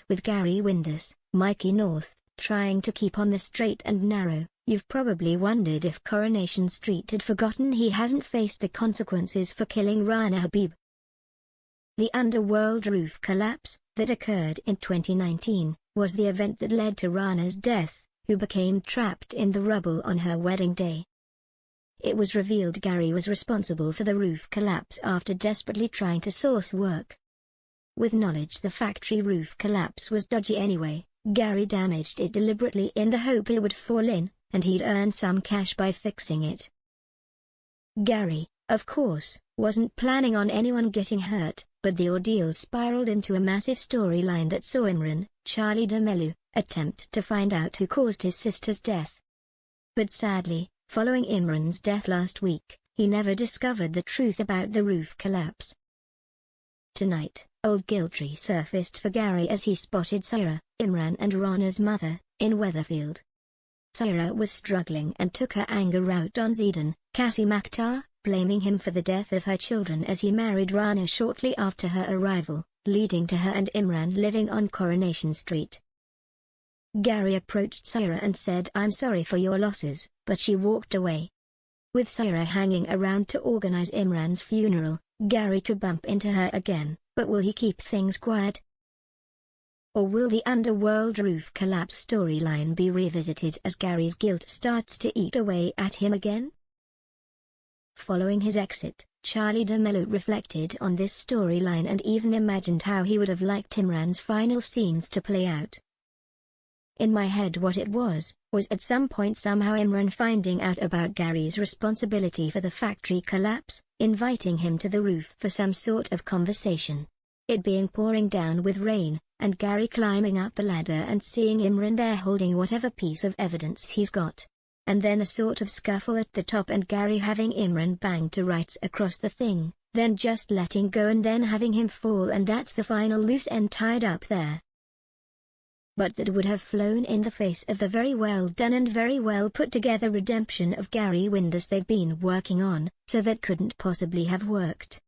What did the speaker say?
with Gary Windus, Mikey North, trying to keep on the straight and narrow. You've probably wondered if Coronation Street had forgotten he hasn't faced the consequences for killing Rana Habib. The underworld roof collapse, that occurred in 2019, was the event that led to Rana's death, who became trapped in the rubble on her wedding day. It was revealed Gary was responsible for the roof collapse after desperately trying to source work. With knowledge the factory roof collapse was dodgy anyway, Gary damaged it deliberately in the hope it would fall in, and he'd earn some cash by fixing it. Gary, of course, wasn't planning on anyone getting hurt, but the ordeal spiraled into a massive storyline that saw Imran, Charlie D'Amelio, attempt to find out who caused his sister's death. But sadly, following Imran's death last week, he never discovered the truth about the roof collapse. Tonight, old guilt resurfaced for Gary as he spotted Saira, Imran and Rana's mother, in Weatherfield. Saira was struggling and took her anger out on Zidane, Cassie Makhtar, blaming him for the death of her children as he married Rana shortly after her arrival, leading to her and Imran living on Coronation Street. Gary approached Saira and said, "I'm sorry for your losses," but she walked away. With Saira hanging around to organize Imran's funeral, Gary could bump into her again, but will he keep things quiet? Or will the underworld roof collapse storyline be revisited as Gary's guilt starts to eat away at him again? Following his exit, Charlie D'Amelio reflected on this storyline and even imagined how he would have liked Imran's final scenes to play out. "In my head what it was at some point somehow Imran finding out about Gary's responsibility for the factory collapse, inviting him to the roof for some sort of conversation. It being pouring down with rain, and Gary climbing up the ladder and seeing Imran there holding whatever piece of evidence he's got. And then a sort of scuffle at the top and Gary having Imran banged to rights across the thing, then just letting go and then having him fall, and that's the final loose end tied up there. But that would have flown in the face of the very well done and very well put together redemption of Gary Windus they've been working on, so that couldn't possibly have worked.